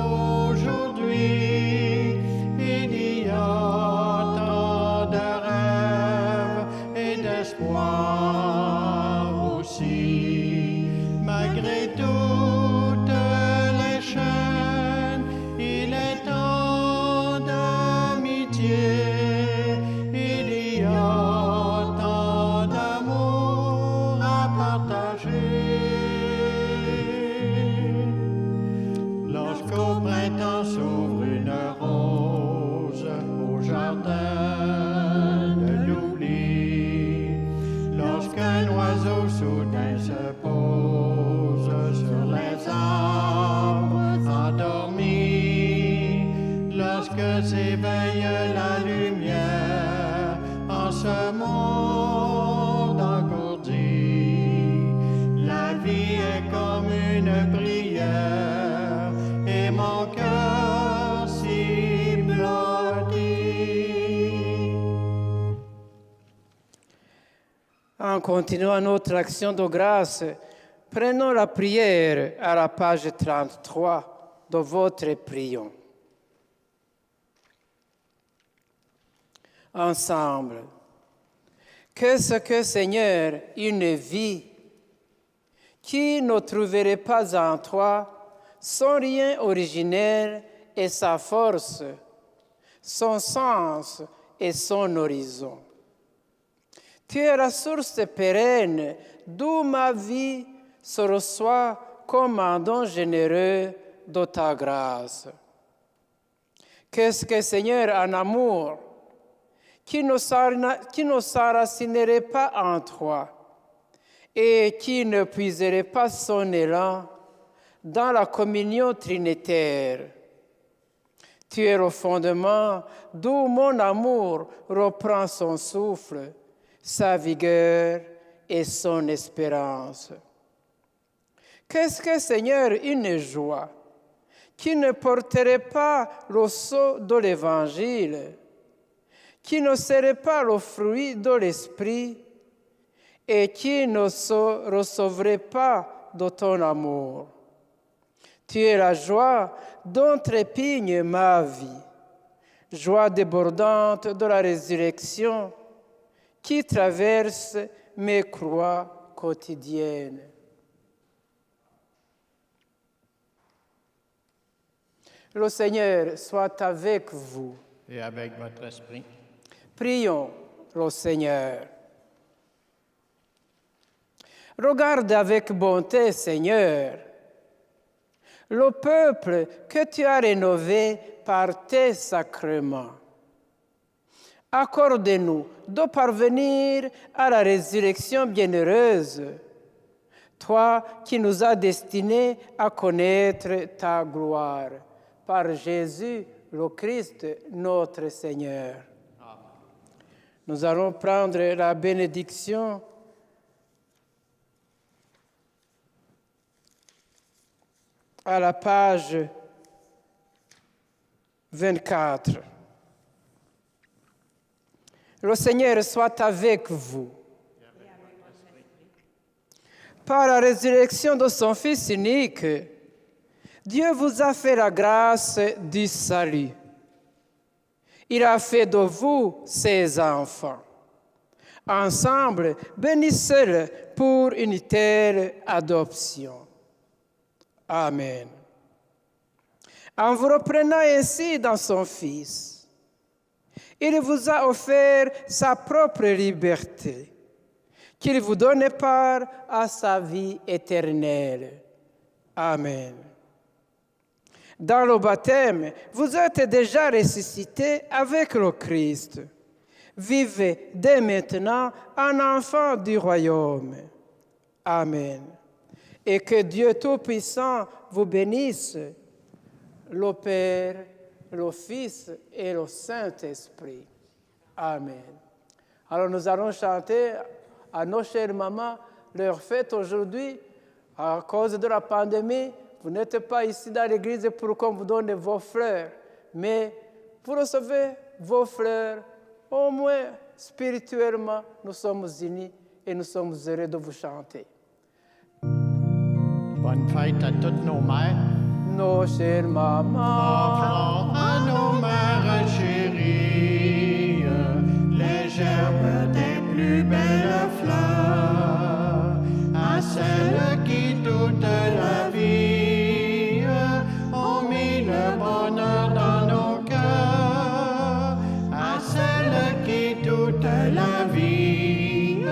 aujourd'hui. Il y a tant de rêves et d'espoir aussi. Malgré toute soudain se pose sur les arbres endormis. Lorsque s'éveille la lumière en ce monde engourdi, la vie est comme une prière et mon cœur s'y blottit. En continuant notre action de grâce, prenons la prière à la page 33 de votre prion. Ensemble, qu'est-ce que Seigneur, une vie qui ne trouverait pas en toi son rien originel et sa force, son sens et son horizon. Tu es la source pérenne d'où ma vie se reçoit comme un don généreux de ta grâce. Qu'est-ce que Seigneur, un amour qui ne s'enracinerait pas en toi et qui ne puiserait pas son élan dans la communion trinitaire. Tu es le fondement d'où mon amour reprend son souffle, sa vigueur et son espérance. Qu'est-ce que Seigneur, une joie qui ne porterait pas le sceau de l'Évangile, qui ne serait pas le fruit de l'Esprit et qui ne se recevrait pas de ton amour. Tu es la joie dont trépigne ma vie, joie débordante de la résurrection qui traverse mes croix quotidiennes. Le Seigneur soit avec vous. Et avec votre esprit. Prions le Seigneur. Regarde avec bonté, Seigneur, le peuple que tu as rénové par tes sacrements. Accorde-nous de parvenir à la résurrection bienheureuse, toi qui nous as destinés à connaître ta gloire. Par Jésus, le Christ, notre Seigneur. Amen. Nous allons prendre la bénédiction. À la page 24. Le Seigneur soit avec vous. Par la résurrection de son Fils unique, Dieu vous a fait la grâce du salut. Il a fait de vous ses enfants. Ensemble, bénissez-le pour une telle adoption. Amen. En vous reprenant ainsi dans son Fils, il vous a offert sa propre liberté, qu'il vous donne part à sa vie éternelle. Amen. Dans le baptême, vous êtes déjà ressuscités avec le Christ. Vivez dès maintenant en enfant du royaume. Amen. Et que Dieu Tout-Puissant vous bénisse, le Père, le Fils et le Saint-Esprit. Amen. Alors nous allons chanter à nos chères mamans leur fête aujourd'hui. À cause de la pandémie, vous n'êtes pas ici dans l'église pour qu'on vous donne vos fleurs, mais pour recevoir vos fleurs, au moins spirituellement, nous sommes unis et nous sommes heureux de vous chanter. Bonne fête à toutes nos mères. Nos chères mamans, Offrons à nos mères chéries les gerbes des plus belles fleurs, à celles qui toute la vie ont mis le bonheur dans nos cœurs, à celles qui toute la vie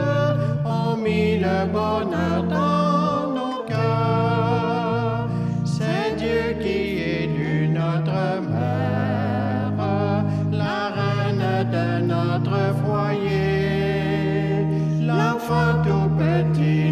ont mis le bonheur dans nos cœurs. C'est Dieu qui élu notre mère, la reine de notre foyer, l'enfant tout petit,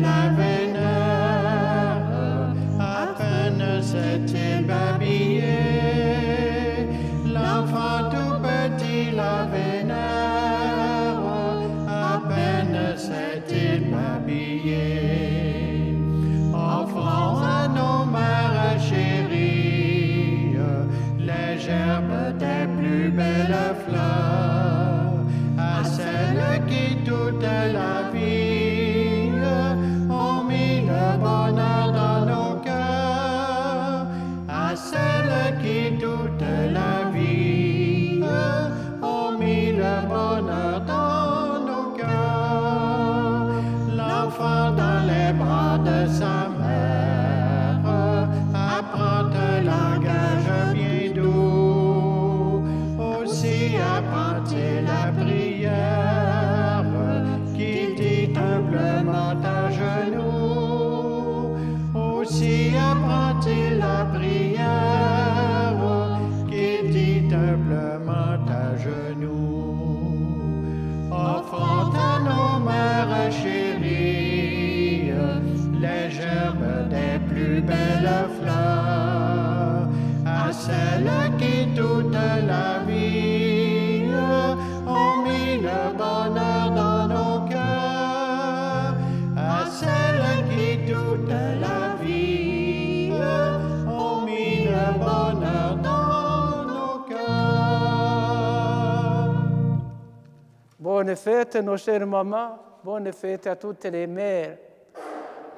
aussi apprend-il la prière, qu'il dit humblement à genoux, offrant à nos mères chéries les gerbes des plus belles fleurs, à celles qui toute la vie ont mis le bonheur dans nos cœurs, à celles qui toute la vie ont mis le bonheur dans nos cœurs. Bonne fête, nos chères mamans. Bonne fête à toutes les mères.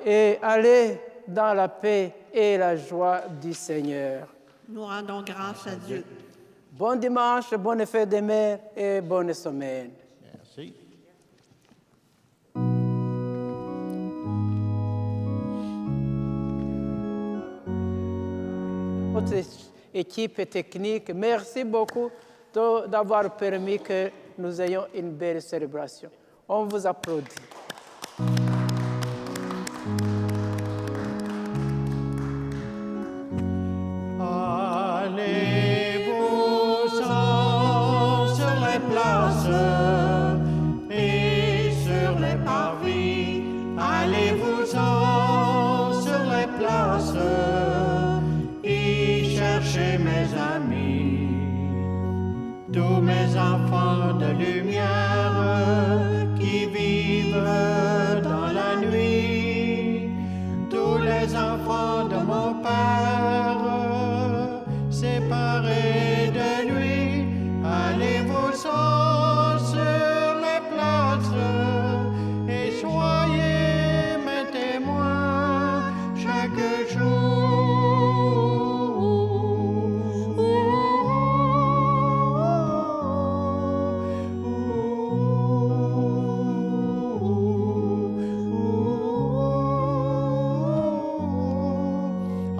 Et allez dans la paix et la joie du Seigneur. Nous rendons grâce à Dieu. Bon dimanche, bonne fête des mères et bonne semaine. Merci. Notre équipe technique, merci beaucoup d'avoir permis que nous ayons une belle célébration. On vous applaudit. Allez-vous-en sur les places et sur les parvis, allez-vous-en sur les places et cherchez mes amis, tous mes enfants de lumière qui vivent dans la nuit, tous les enfants de mon Père séparés de lui, allez-vous-en sur les places et soyez mes témoins chaque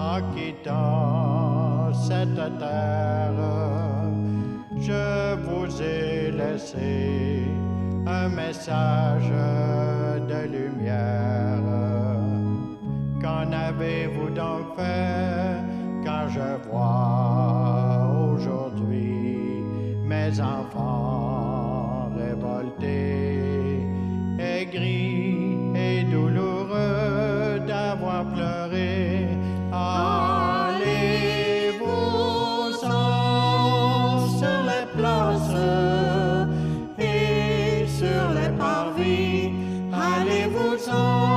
En quittant cette terre, je vous ai laissé un message de lumière. Qu'en avez-vous donc fait quand je vois aujourd'hui mes enfants révoltés, aigris et douloureux d'avoir pleuré? Allez-vous-en sur les places et sur les parvis, allez-vous-en